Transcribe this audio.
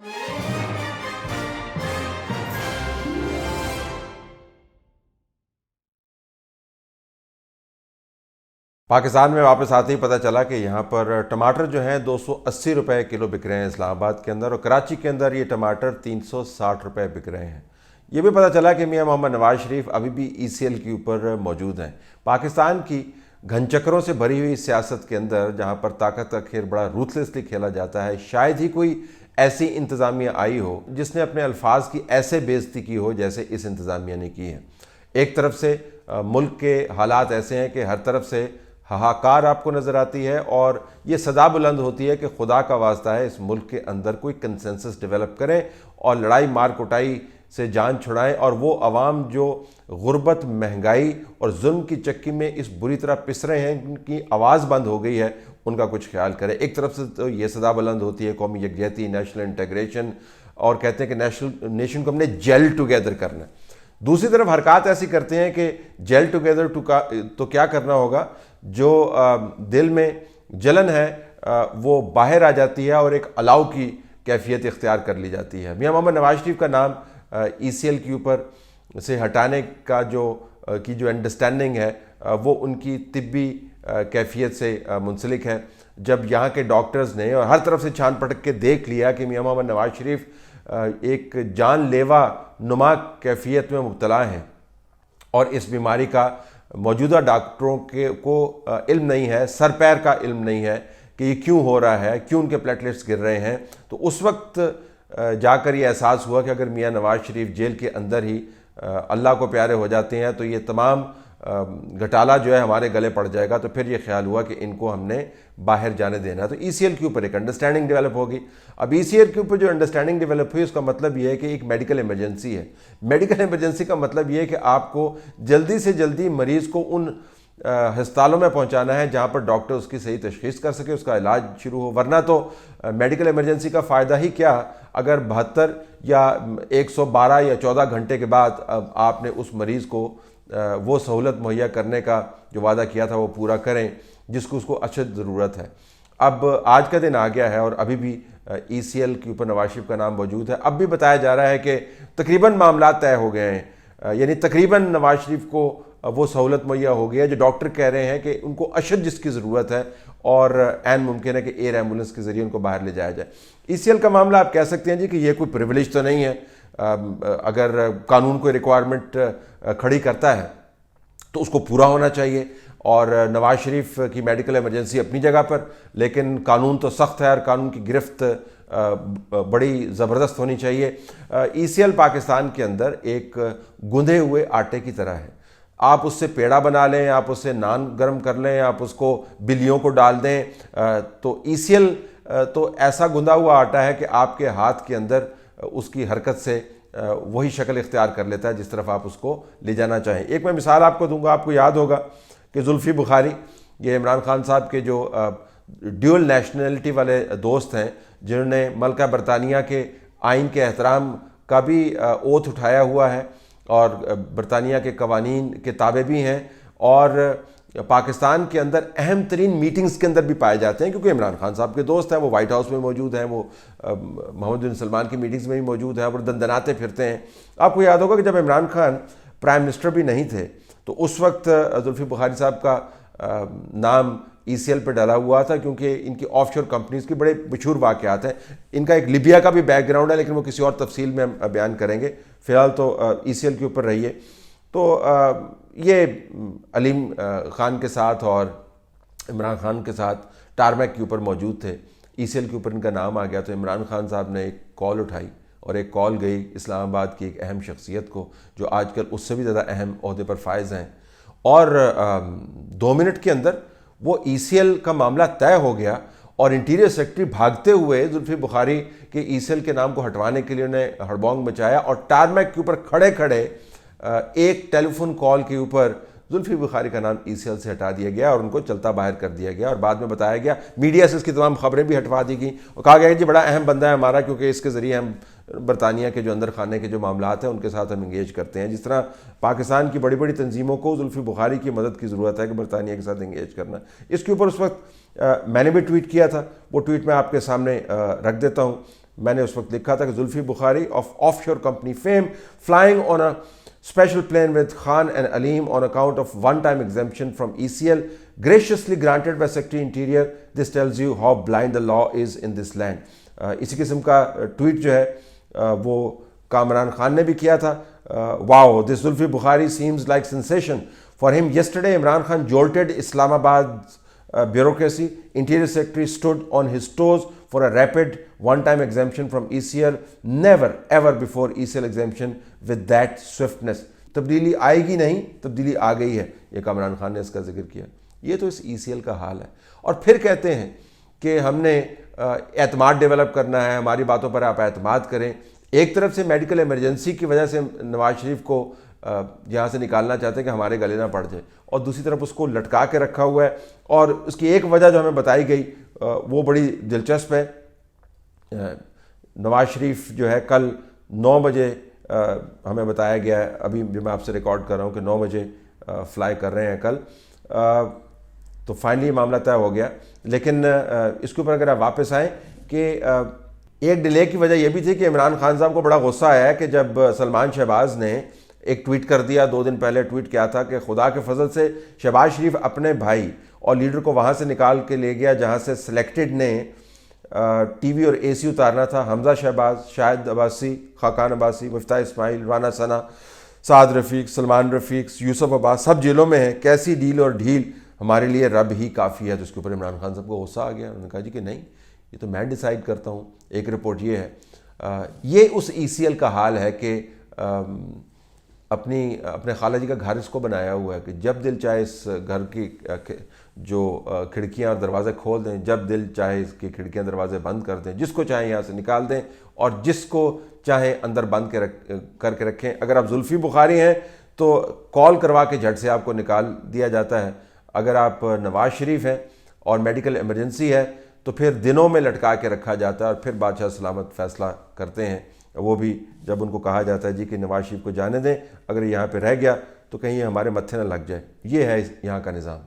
پاکستان میں واپس آتے ہی پتہ چلا کہ یہاں پر ٹماٹر جو ہیں 280 روپے کلو بک رہے ہیں اسلام آباد کے اندر، اور کراچی کے اندر یہ ٹماٹر 360 روپے بک رہے ہیں۔ یہ بھی پتہ چلا کہ میاں محمد نواز شریف ابھی بھی ای سی ایل کے اوپر موجود ہیں۔ پاکستان کی گھن چکروں سے بھری ہوئی سیاست کے اندر، جہاں پر طاقت کا کھیل بڑا روتھلیسلی کھیلا جاتا ہے، شاید ہی کوئی ایسی انتظامیہ آئی ہو جس نے اپنے الفاظ کی ایسے بے عزتی کی ہو جیسے اس انتظامیہ نے کی ہے۔ ایک طرف سے ملک کے حالات ایسے ہیں کہ ہر طرف سے ہاہاکار آپ کو نظر آتی ہے، اور یہ صدا بلند ہوتی ہے کہ خدا کا واسطہ ہے اس ملک کے اندر کوئی کنسنسس ڈیولپ کریں اور لڑائی مار کٹائی سے جان چھڑائیں، اور وہ عوام جو غربت، مہنگائی اور ظلم کی چکی میں اس بری طرح پس رہے ہیں، ان کی آواز بند ہو گئی ہے، ان کا کچھ خیال کرے۔ ایک طرف سے تو یہ صدا بلند ہوتی ہے قومی یکجہتی، نیشنل انٹیگریشن، اور کہتے ہیں کہ نیشن کو ہم نے جیل ٹوگیدر کرنا ہے۔ دوسری طرف حرکات ایسی کرتے ہیں کہ جیل ٹوگیدر تو کیا کرنا ہوگا، جو دل میں جلن ہے وہ باہر آ جاتی ہے اور ایک الاؤ کی کیفیت اختیار کر لی جاتی ہے۔ میاں محمد نواز شریف کا نام ای سی ایل کے اوپر سے ہٹانے کا جو انڈرسٹینڈنگ ہے وہ ان کی طبی کیفیت سے منسلک ہے۔ جب یہاں کے ڈاکٹرز نے اور ہر طرف سے چھان پٹک کے دیکھ لیا کہ میاں محمد نواز شریف ایک جان لیوا نما کیفیت میں مبتلا ہیں، اور اس بیماری کا موجودہ ڈاکٹروں کو علم نہیں ہے، سر پیر کا علم نہیں ہے کہ یہ کیوں ہو رہا ہے، کیوں ان کے پلیٹلیٹس گر رہے ہیں، تو اس وقت جا کر یہ احساس ہوا کہ اگر میاں نواز شریف جیل کے اندر ہی اللہ کو پیارے ہو جاتے ہیں تو یہ تمام گھٹالہ جو ہے ہمارے گلے پڑ جائے گا۔ تو پھر یہ خیال ہوا کہ ان کو ہم نے باہر جانے دینا ہے۔ تو ای سی ایل کے اوپر ایک انڈرسٹینڈنگ ڈیولپ ہوگی۔ اب ای سی ایل کے اوپر جو انڈرسٹینڈنگ ڈیولپ ہوئی، اس کا مطلب یہ ہے کہ ایک میڈیکل ایمرجنسی ہے۔ میڈیکل ایمرجنسی کا مطلب یہ ہے کہ آپ کو جلدی سے جلدی مریض کو ان ہسپتالوں میں پہنچانا ہے جہاں پر ڈاکٹر اس کی صحیح تشخیص کر سکے، اس کا علاج شروع ہو، ورنہ تو میڈیکل ایمرجنسی کا فائدہ ہی کیا اگر 72 یا 112 یا 14 گھنٹے کے بعد آپ نے اس مریض کو وہ سہولت مہیا کرنے کا جو وعدہ کیا تھا وہ پورا کریں جس کو اس کو اشد ضرورت ہے۔ اب آج کا دن آ گیا ہے اور ابھی بھی ای سی ایل کے اوپر نواز شریف کا نام موجود ہے۔ اب بھی بتایا جا رہا ہے کہ تقریباً معاملات طے ہو گئے ہیں، یعنی تقریباً نواز شریف کو وہ سہولت مہیا ہو گئی ہے جو ڈاکٹر کہہ رہے ہیں کہ ان کو اشد جس کی ضرورت ہے، اور عین ممکن ہے کہ ایئر ایمبولنس کے ذریعے ان کو باہر لے جایا جائے۔ ای سی ایل کا معاملہ آپ کہہ سکتے ہیں جی کہ یہ کوئی پریویلیج تو نہیں ہے، اگر قانون کوئی ریکوائرمنٹ کھڑی کرتا ہے تو اس کو پورا ہونا چاہیے، اور نواز شریف کی میڈیکل ایمرجنسی اپنی جگہ پر، لیکن قانون تو سخت ہے اور قانون کی گرفت بڑی زبردست ہونی چاہیے۔ ای سی ایل پاکستان کے اندر ایک گندھے ہوئے آٹے کی طرح ہے، آپ اس سے پیڑا بنا لیں، آپ اس سے نان گرم کر لیں، آپ اس کو بلیوں کو ڈال دیں، تو ای سی ایل تو ایسا گندھا ہوا آٹا ہے کہ آپ کے ہاتھ کے اندر اس کی حرکت سے وہی شکل اختیار کر لیتا ہے جس طرف آپ اس کو لے جانا چاہیں۔ ایک میں مثال آپ کو دوں گا، آپ کو یاد ہوگا کہ زلفی بخاری، یہ عمران خان صاحب کے جو ڈیول نیشنلٹی والے دوست ہیں، جنہوں نے ملکہ برطانیہ کے آئین کے احترام کا بھی اوتھ اٹھایا ہوا ہے اور برطانیہ کے قوانین کے تابع بھی ہیں، اور پاکستان کے اندر اہم ترین میٹنگز کے اندر بھی پائے جاتے ہیں کیونکہ عمران خان صاحب کے دوست ہیں، وہ وائٹ ہاؤس میں موجود ہیں، وہ محمد بن سلمان کی میٹنگز میں بھی موجود ہیں، وہ دندناتے پھرتے ہیں۔ آپ کو یاد ہوگا کہ جب عمران خان پرائم منسٹر بھی نہیں تھے تو اس وقت زلفی بخاری صاحب کا نام ای سی ایل پہ ڈالا ہوا تھا کیونکہ ان کی آف شور کمپنیز کی بڑے مشہور واقعات ہیں۔ ان کا ایک لیبیا کا بھی بیک گراؤنڈ ہے، لیکن وہ کسی اور تفصیل میں ہم بیان کریں گے، فی الحال تو ای سی ایل کے اوپر رہیے۔ تو یہ علیم خان کے ساتھ اور عمران خان کے ساتھ ٹارمیک کے اوپر موجود تھے، ای سی ایل کے اوپر ان کا نام آ گیا تو عمران خان صاحب نے ایک کال اٹھائی، اور ایک کال گئی اسلام آباد کی ایک اہم شخصیت کو جو آج کل اس سے بھی زیادہ اہم عہدے پر فائز ہیں، اور 2 منٹ کے اندر وہ ای سی ایل کا معاملہ طے ہو گیا، اور انٹیریئر سیکرٹری بھاگتے ہوئے زلفی بخاری کے ای سی ایل کے نام کو ہٹوانے کے لیے انہیں ہڑبونگ مچایا، اور ٹارمیک کے اوپر کھڑے کھڑے ایک ٹیلی فون کال کے اوپر زلفی بخاری کا نام ای سی ایل سے ہٹا دیا گیا اور ان کو چلتا باہر کر دیا گیا، اور بعد میں بتایا گیا، میڈیا سے اس کی تمام خبریں بھی ہٹوا دی گئیں، اور کہا گیا کہ جی بڑا اہم بندہ ہے ہمارا کیونکہ اس کے ذریعے ہم برطانیہ کے جو اندر خانے کے جو معاملات ہیں ان کے ساتھ ہم انگیج کرتے ہیں۔ جس طرح پاکستان کی بڑی بڑی تنظیموں کو زلفی بخاری کی مدد کی ضرورت ہے کہ برطانیہ کے ساتھ انگیج کرنا، اس کے اوپر اس وقت میں نے بھی ٹویٹ کیا تھا، وہ ٹویٹ میں آپ کے سامنے رکھ دیتا ہوں میں نے اس وقت لکھا تھا کہ زلفی بخاری آف شور company fame flying on a special plane with Khan and Aleem on account of one-time exemption from ECL graciously granted by Secretary Interior. This tells you how blind the law is in this land. اسی قسم کا tweet جو ہے وہ کامران خان نے بھی کیا تھا. Wow, this Zulfi Bukhari seems like sensation. For him yesterday, Imran Khan jolted Islamabad's bureaucracy. Interior Secretary stood on his toes for a rapid one-time exemption from ECL. Never ever before ECL exemption with that swiftness. تبدیلی آئے گی نہیں, تبدیلی آ گئی ہے. یہ کامران خان نے اس کا ذکر کیا. یہ تو اس ECL کا حال ہے. اور پھر کہتے ہیں کہ ہم نے اعتماد ڈیولپ کرنا ہے, ہماری باتوں پر آپ اعتماد کریں. ایک طرف سے میڈیکل ایمرجنسی کی وجہ سے نواز شریف کو یہاں سے نکالنا چاہتے ہیں کہ ہمارے گلے نہ پڑ جائے, اور دوسری طرف اس کو لٹکا کے رکھا ہوا ہے. اور اس کی ایک وجہ جو ہمیں بتائی گئی وہ بڑی دلچسپ ہے. نواز شریف جو ہے کل 9 بجے ہمیں بتایا گیا ہے, ابھی بھی میں آپ سے ریکارڈ کر رہا ہوں کہ 9 بجے فلائی کر رہے ہیں کل, تو فائنلی معاملہ طے ہو گیا. لیکن اس کے اوپر اگر آپ واپس آئیں کہ ایک ڈیلے کی وجہ یہ بھی تھی کہ عمران خان صاحب کو بڑا غصہ آیا ہے کہ جب سلمان شہباز نے ایک ٹویٹ کر دیا, 2 دن پہلے ٹویٹ کیا تھا کہ خدا کے فضل سے شہباز شریف اپنے بھائی اور لیڈر کو وہاں سے نکال کے لے گیا جہاں سے سلیکٹڈ نے ٹی وی اور اے سی اتارنا تھا. حمزہ شہباز, شاہد عباسی, خاقان عباسی, مفتاح اسماعیل, رانا ثنا, سعد رفیق, سلمان رفیق, یوسف عباس, سب جیلوں میں ہیں. کیسی ڈیل اور ڈھیل, ہمارے لیے رب ہی کافی ہے. تو اس کے اوپر عمران خان صاحب کو غصہ آ گیا. انہوں نے کہا جی کہ نہیں, یہ تو میں ڈیسائیڈ کرتا ہوں. ایک رپورٹ یہ ہے. یہ اس ECL کا حال ہے کہ اپنے خالہ جی کا گھر اس کو بنایا ہوا ہے کہ جب دل چاہے اس گھر کی جو کھڑکیاں اور دروازے کھول دیں, جب دل چاہے اس کی کھڑکیاں دروازے بند کر دیں, جس کو چاہیں یہاں سے نکال دیں اور جس کو چاہیں اندر بند کر کے رکھیں. اگر آپ زلفی بخاری ہیں تو کال کروا کے جھٹ سے آپ کو نکال دیا جاتا ہے. اگر آپ نواز شریف ہیں اور میڈیکل ایمرجنسی ہے تو پھر دنوں میں لٹکا کے رکھا جاتا ہے, اور پھر بادشاہ سلامت فیصلہ کرتے ہیں. وہ بھی جب ان کو کہا جاتا ہے جی کہ نواز شریف کو جانے دیں, اگر یہاں پہ رہ گیا تو کہیں ہمارے متھے نہ لگ جائے. یہ ہے یہاں کا نظام.